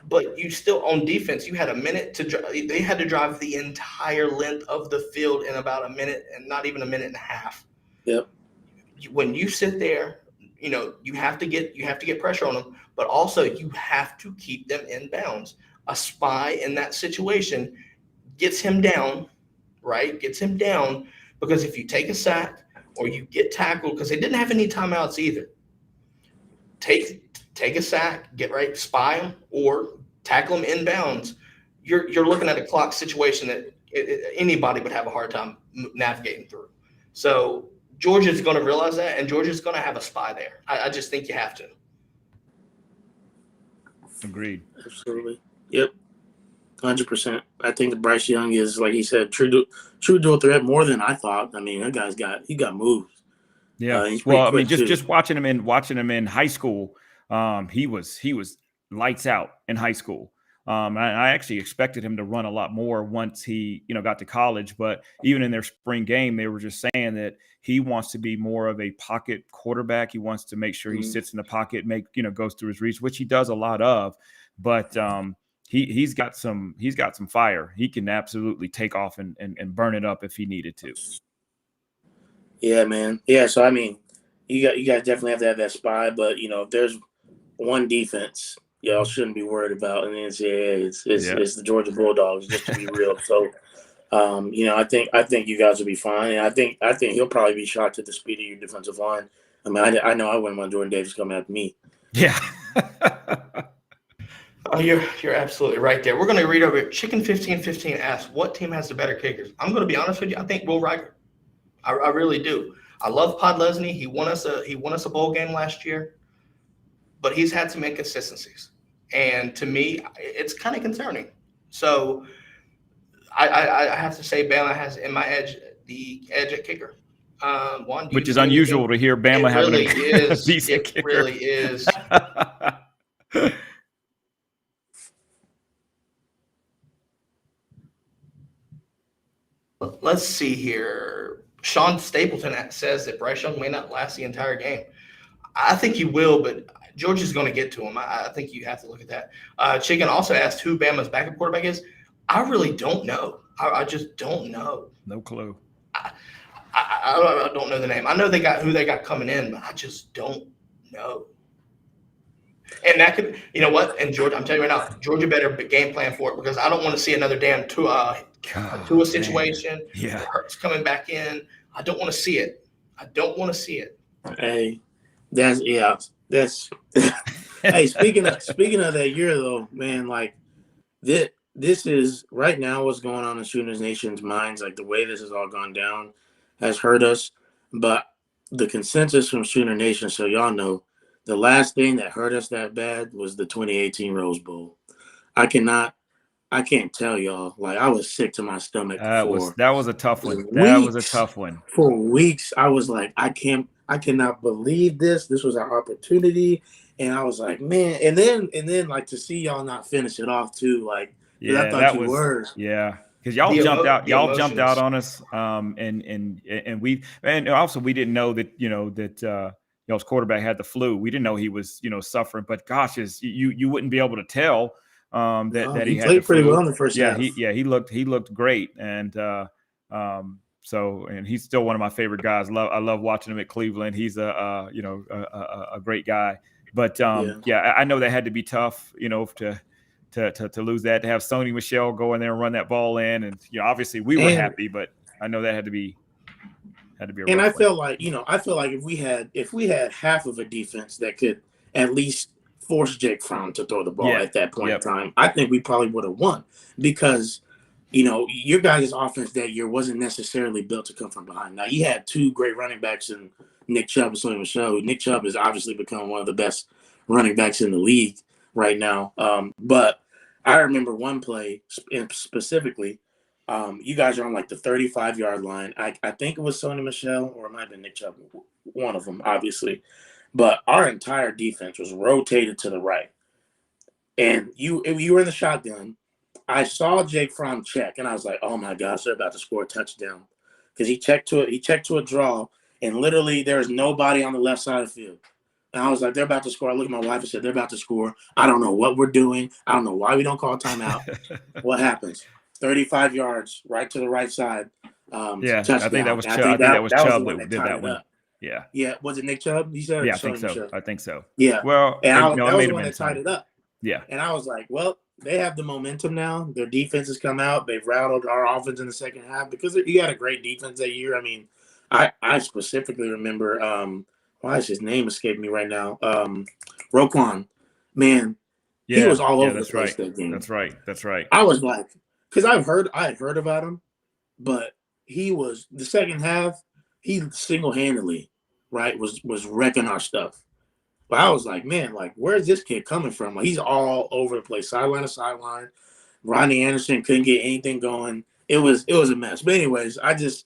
But you still, on defense, you had a minute to drive. They had to drive the entire length of the field in about a minute, and not even a minute and a half. Yep. When you sit there, you have to get pressure on them, but also you have to keep them in bounds. A spy in that situation gets him down, right? Gets him down, because if you take a sack or you get tackled, because they didn't have any timeouts either. Take a sack, get right, spy him, or tackle him in bounds. You're looking at a clock situation that anybody would have a hard time navigating through. So Georgia's going to realize that, and Georgia's going to have a spy there. I just think you have to. Agreed. Absolutely. Yep. 100%. I think that Bryce Young is, like he said, true dual threat more than I thought. I mean, that guy's got moves. Yeah. Well, I mean, just watching him in high school. He was lights out in high school. I actually expected him to run a lot more once he, got to college. But even in their spring game, they were just saying that he wants to be more of a pocket quarterback. He wants to make sure he sits in the pocket, goes through his reads, which he does a lot of. But he's got some fire. He can absolutely take off and burn it up if he needed to. Yeah, man. Yeah. So I mean, you guys definitely have to have that spy. But if there's one defense y'all shouldn't be worried about in the NCAA, it's the Georgia Bulldogs, just to be real. So, I think you guys will be fine, and I think he'll probably be shocked at the speed of your defensive line. I mean, I know I wouldn't want Jordan Davis coming after me. Yeah. Oh, you're absolutely right there. We're going to read over it. Chicken 1515 asks, what team has the better kickers? I'm going to be honest with you. I think Will Riker. I really do. I love Pod Lesney. He won us a bowl game last year, but he's had some inconsistencies, and to me, it's kind of concerning. So I have to say Bama has in my the edge at kicker. Juan, which is unusual to hear Bama having a decent kicker. It really is. Let's see here. Sean Stapleton says that Bryce Young may not last the entire game. I think he will, but Georgia's going to get to him. I think you have to look at that. Chicken also asked who Bama's backup quarterback is. I really don't know. I just don't know. No clue. I don't know the name. I know who they got coming in, but I just don't know. And that could, you know what? And Georgia, I'm telling you right now, Georgia better game plan for it, because I don't want to see another damn Tua situation. Yeah. Hurts coming back in. I don't want to see it. I don't want to see it. Hey, that's hey, speaking of that year though, man, like this is right now what's going on in Sooners Nation's minds, like the way this has all gone down has hurt us. But the consensus from Sooner Nation, so y'all know, the last thing that hurt us that bad was the 2018 Rose Bowl. I can't tell y'all. Like, I was sick to my stomach. That was a tough one. That was a tough one. For weeks, I was like, I cannot believe this. This was our opportunity. And I was like, man. And then like to see y'all not finish it off too. Like, yeah, I thought you were. Yeah. Because y'all jumped out on us. And also we didn't know that, y'all's quarterback had the flu. We didn't know he was, suffering. But gosh, you wouldn't be able to tell. That he had played pretty well in the first half. He looked great, and and he's still one of my favorite guys. I love watching him at Cleveland. He's a great guy. But I know that had to be tough, to lose that, to have Sony Michel go in there and run that ball in, and obviously we were happy, but I know that had to be a and I rough felt like if we had half of a defense that could at least force Jake Fromm to throw the ball at that point in time, I think we probably would have won, because your guys' offense that year wasn't necessarily built to come from behind. Now, you had two great running backs in Nick Chubb and Sony Michel. Nick Chubb has obviously become one of the best running backs in the league right now. But I remember one play specifically. You guys are on like the 35-yard line. I think it was Sony Michel, or it might have been Nick Chubb, one of them, obviously. But our entire defense was rotated to the right. And you were in the shotgun. I saw Jake Fromm check, and I was like, oh, my gosh, they're about to score a touchdown. Because he checked to a draw, and literally there was nobody on the left side of the field. And I was like, they're about to score. I looked at my wife and said, they're about to score. I don't know what we're doing. I don't know why we don't call timeout. What happens? 35 yards, right to the right side. Touchdown. I think that was Chubb. I think that was Chubb that did that one. Up. Yeah. Was it Nick Chubb? He said, yeah, I think so. Yeah. Well, that was the one that tied it up. Yeah. And I was like, well, they have the momentum now. Their defense has come out. They've rattled our offense in the second half because you had a great defense that year. I mean, I specifically remember, why is his name escaping me right now? Roquan. Man, he was all over the place that game. That's right. I was like, because I had heard about him, but he was the second half. He single-handedly, was wrecking our stuff. But I was like, man, like, where's this kid coming from? Like, he's all over the place, sideline to sideline. Rodney Anderson couldn't get anything going. It was a mess. But anyways, this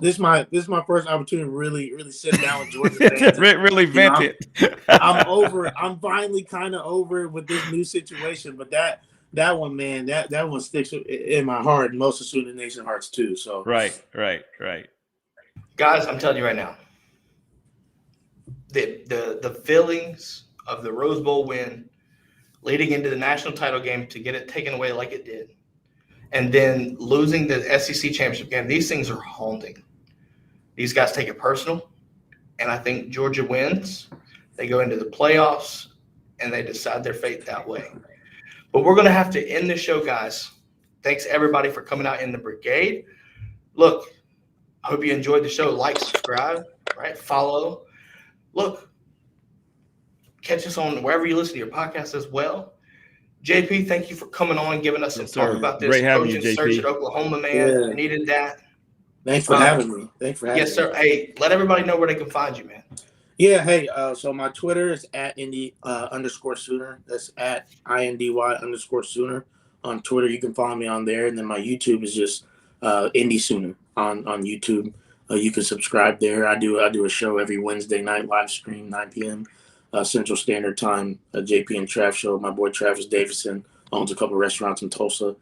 is my first opportunity to really sit down with Georgia fans. Really vent it. I'm finally kind of over it with this new situation. But that one, man, that one sticks in my heart, and most of Sooner Nation hearts too. So right. Guys, I'm telling you right now, the feelings of the Rose Bowl win leading into the national title game to get it taken away like it did, and then losing the SEC championship game, these things are haunting. These guys take it personal, and I think Georgia wins. They go into the playoffs, and they decide their fate that way. But we're going to have to end the show, guys. Thanks, everybody, for coming out in the brigade. Look, I hope you enjoyed the show. Like, subscribe, follow. Look, catch us on wherever you listen to your podcast as well. JP, thank you for coming on and giving us some talk about this Trojan search at Oklahoma, man. Yeah. I needed that. Thanks for having me. Yes, sir. Hey, let everybody know where they can find you, man. Yeah, hey, so my Twitter is at @Indy_Sooner. That's at INDY_Sooner on Twitter. You can follow me on there. And then my YouTube is just Indy Sooner on YouTube. You can subscribe there. I do a show every Wednesday night, live stream, 9 p.m. Central Standard Time, JP and Trav show. My boy Travis Davison owns a couple of restaurants in Tulsa.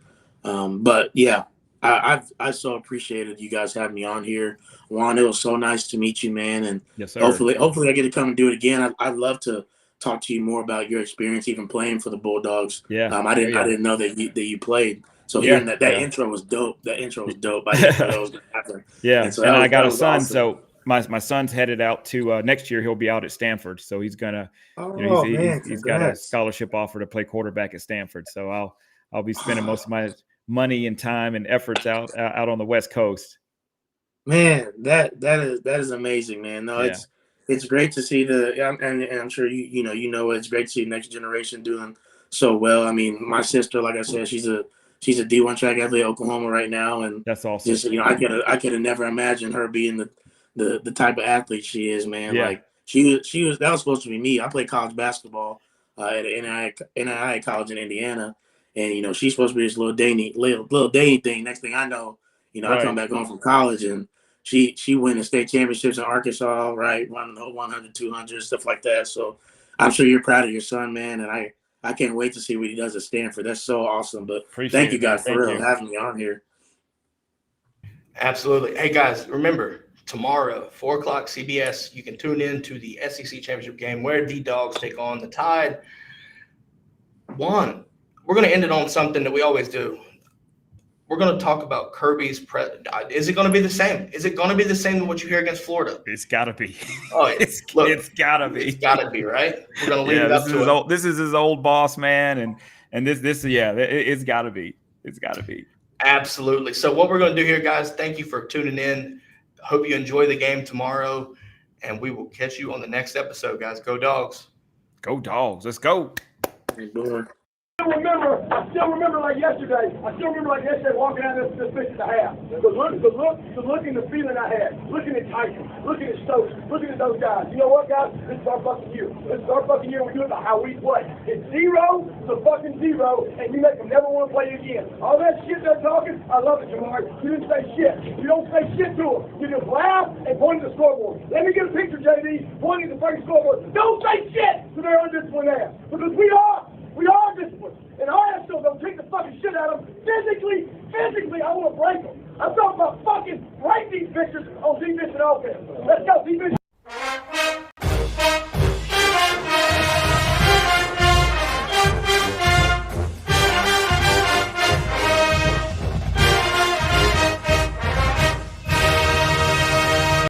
But yeah, I so appreciated you guys having me on here. Juan, it was so nice to meet you, man. And yes, sir. hopefully I get to come and do it again. I'd love to talk to you more about your experience, even playing for the Bulldogs. Yeah. I didn't know that you played. So hearing that intro was dope. That intro was dope. I didn't know that was going to happen. Yeah. And I got a son, awesome. so my son's headed out to next year. He'll be out at Stanford, so he's gonna. He's got a scholarship offer to play quarterback at Stanford. So I'll be spending most of my money and time and efforts out on the West Coast. Man, that is amazing, man. No, Yeah. it's great to see and I'm sure you know it's great to see the next generation doing so well. I mean, my sister, like I said, she's a D1 track athlete at Oklahoma right now, and That's awesome. just I could have never imagined her being the type of athlete she is, man. Yeah. Like she was that was supposed to be me. I played college basketball at NIA college in Indiana, and she's supposed to be this little dainty thing. Next thing I know, I come back home from college and she winning state championships in Arkansas, right? Running the 100, 200, stuff like that. So I'm sure you're proud of your son, man. And I can't wait to see what he does at Stanford. That's so awesome. But thank you guys for real having me on here. Absolutely. Hey, guys, remember, tomorrow, 4 o'clock CBS, you can tune in to the SEC championship game where the Dogs take on the Tide. Juan, we're going to end it on something that we always do. We're going to talk about Kirby's Is it going to be the same? Is it going to be the same than what you hear against Florida? It's got to be. Oh, it's got to be. It's got to be, right? We're going to leave it up to him. This is his old boss, man, and this it's got to be. It's got to be. Absolutely. So what we're going to do here, guys, thank you for tuning in. Hope you enjoy the game tomorrow, and we will catch you on the next episode, guys. Go Dogs. Go Dogs. Let's go. I still remember like yesterday. Walking out of this bitch at the half. The look and the feeling I had. Looking at Tyson, looking at Stokes, looking at those guys. You know what, guys? This is our fucking year. We do it how we play. It's 0 to fucking 0, and you make them never want to play again. All that shit they're talking, I love it, Jamar. You didn't say shit. You don't say shit to them. You just laugh and point at the scoreboard. Let me get a picture, JD, pointing at the fucking scoreboard. Don't say shit to their undisciplined ass, because we are disciplined. And our ass still don't take the fucking shit out of them. Physically, I want to break them. I'm talking about fucking break these bitches on defense and offense. Let's go, defense.